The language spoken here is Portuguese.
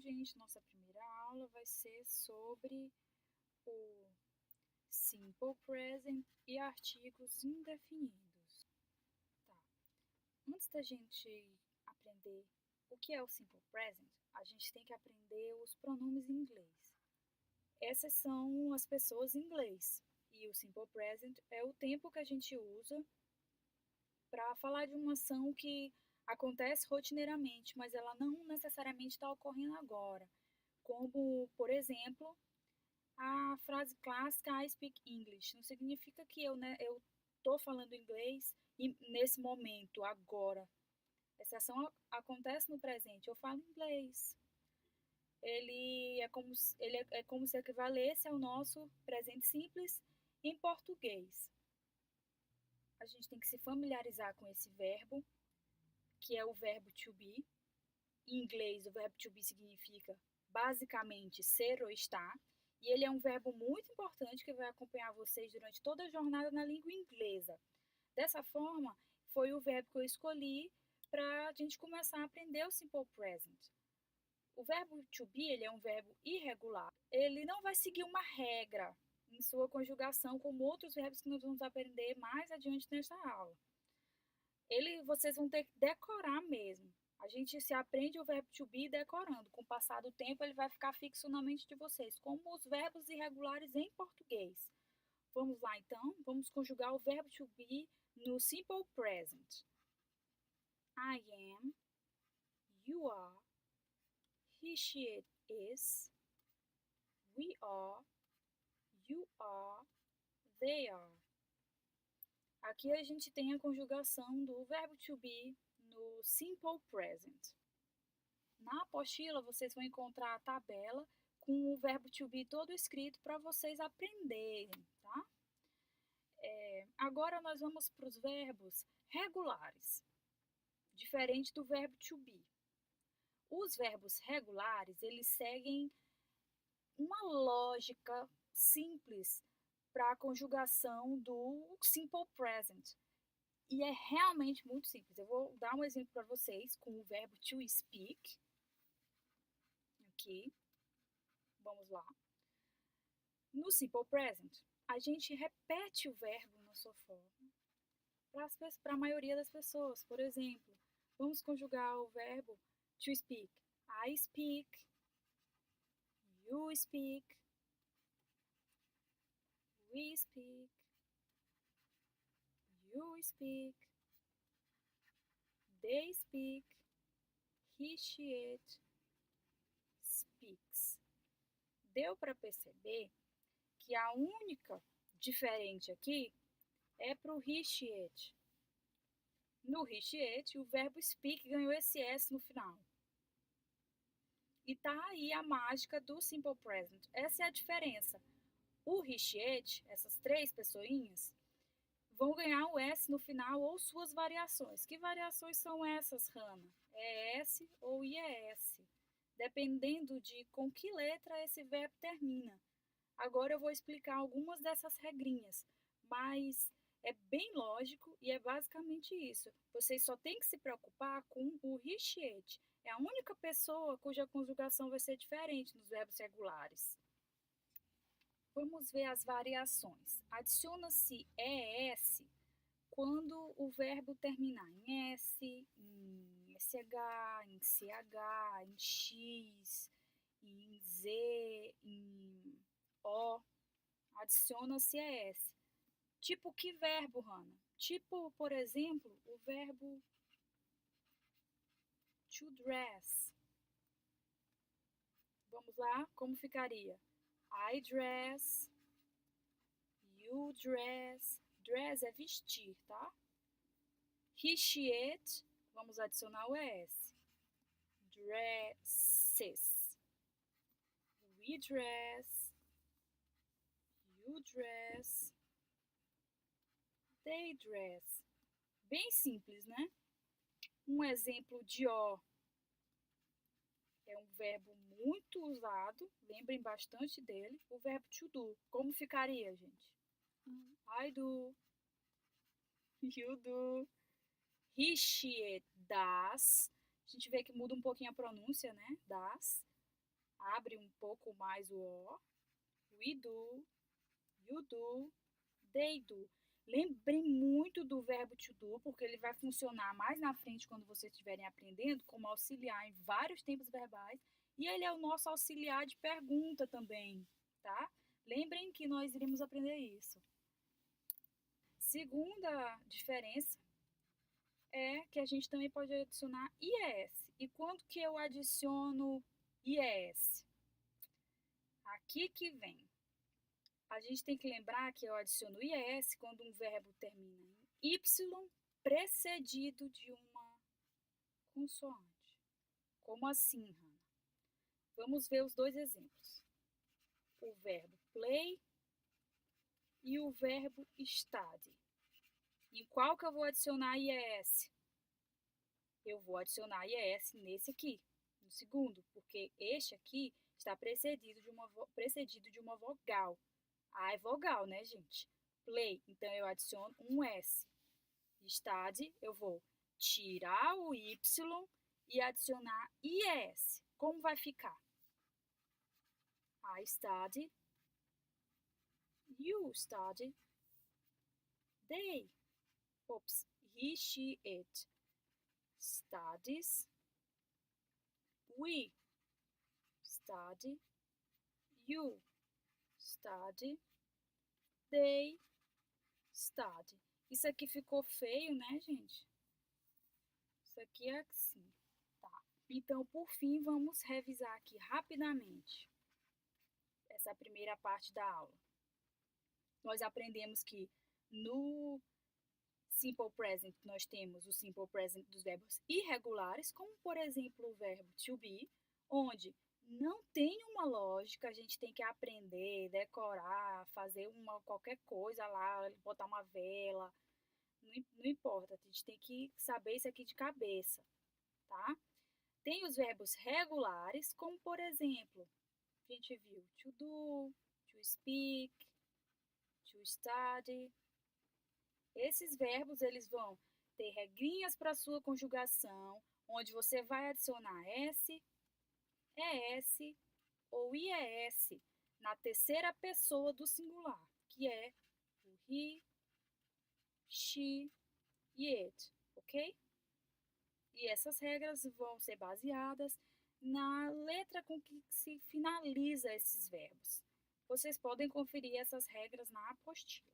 gente, nossa primeira aula vai ser sobre o Simple Present e artigos indefinidos. Tá. Antes da gente aprender o que é o Simple Present, a gente tem que aprender os pronomes em inglês. Essas são as pessoas em inglês. E o Simple Present é o tempo que a gente usa para falar de uma ação que acontece rotineiramente, mas ela não necessariamente está ocorrendo agora. Como, por exemplo, a frase clássica I speak English. Não significa que eu estou falando inglês e nesse momento, agora. Essa ação acontece no presente. Eu falo inglês. Ele é como se equivalesse ao nosso presente simples em português. A gente tem que se familiarizar com esse verbo, que é o verbo to be. Em inglês, o verbo to be significa basicamente ser ou estar. E ele é um verbo muito importante que vai acompanhar vocês durante toda a jornada na língua inglesa. Dessa forma, foi o verbo que eu escolhi para a gente começar a aprender o Simple Present. O verbo to be ele é um verbo irregular. Ele não vai seguir uma regra em sua conjugação, como outros verbos que nós vamos aprender mais adiante nesta aula. Vocês vão ter que decorar mesmo. A gente se aprende o verbo to be decorando. Com o passar do tempo, ele vai ficar fixo na mente de vocês, como os verbos irregulares em português. Vamos lá, então? Vamos conjugar o verbo to be no simple present. I am, you are, he, she, it is, we are, you are, they are. Aqui a gente tem a conjugação do verbo to be no simple present. Na apostila, vocês vão encontrar a tabela com o verbo to be todo escrito para vocês aprenderem, tá? Agora nós vamos para os verbos regulares, diferente do verbo to be. Os verbos regulares, eles seguem uma lógica simples para a conjugação do simple present. E é realmente muito simples. Eu vou dar um exemplo para vocês com o verbo to speak. Aqui. Vamos lá. No simple present, a gente repete o verbo na sua forma para a maioria das pessoas. Por exemplo, vamos conjugar o verbo to speak. I speak, you speak, we speak, you speak, they speak, he, she, it speaks. Deu para perceber que a única diferente aqui é para o he, she, it. No he, she, it, o verbo speak ganhou esse S no final. E tá aí a mágica do simple present. Essa é a diferença. O he, she, it, essas três pessoinhas, vão ganhar o S no final ou suas variações. Que variações são essas, Hannah? É S ou IES, dependendo de com que letra esse verbo termina. Agora eu vou explicar algumas dessas regrinhas, mas é bem lógico e é basicamente isso. Vocês só têm que se preocupar com o he, she, it. É a única pessoa cuja conjugação vai ser diferente nos verbos regulares. Vamos ver as variações. Adiciona-se ES quando o verbo terminar em S, em SH, em CH, em X, em Z, em O. Adiciona-se ES. Tipo que verbo, Hannah? Tipo, por exemplo, o verbo to dress. Vamos lá? Como ficaria? I dress, you dress. Dress é vestir, tá? He, she, it. Vamos adicionar o ES. Dresses. We dress, you dress, they dress. Bem simples, né? Um exemplo de O é um verbo muito usado, lembrem bastante dele, o verbo to do. Como ficaria, gente? I do, you do, he, she, it does. A gente vê que muda um pouquinho a pronúncia, né? Das. Abre um pouco mais o O. We do, you do, they do. Lembrem muito do verbo to do, porque ele vai funcionar mais na frente quando vocês estiverem aprendendo como auxiliar em vários tempos verbais. E ele é o nosso auxiliar de pergunta também, tá? Lembrem que nós iremos aprender isso. Segunda diferença é que a gente também pode adicionar IES. E quando que eu adiciono IES? Aqui que vem. A gente tem que lembrar que eu adiciono IES quando um verbo termina em Y precedido de uma consoante. Como assim, Hannah? Vamos ver os dois exemplos. O verbo play e o verbo study. Em qual que eu vou adicionar IES? Eu vou adicionar IES nesse aqui, no segundo, porque este aqui está precedido de uma vogal. A é vogal, né, gente? Play, então eu adiciono um S. Study, eu vou tirar o Y e adicionar IS. Como vai ficar? I study, you study, they, oops, he, she, it studies, we study, you study, they study. Isso aqui ficou feio, né, gente? Isso aqui é assim, tá? Então, por fim, vamos revisar aqui rapidamente essa primeira parte da aula. Nós aprendemos que no Simple Present nós temos o Simple Present dos verbos irregulares, como por exemplo o verbo to be, onde não tem uma lógica, a gente tem que aprender, decorar, fazer qualquer coisa lá, botar uma vela, não importa, a gente tem que saber isso aqui de cabeça, tá? Tem os verbos regulares, como por exemplo, a gente viu to do, to speak, to study. Esses verbos, eles vão ter regrinhas para sua conjugação, onde você vai adicionar S, ES ou IES na terceira pessoa do singular, que é o he, she e it, ok? E essas regras vão ser baseadas na letra com que se finaliza esses verbos. Vocês podem conferir essas regras na apostila.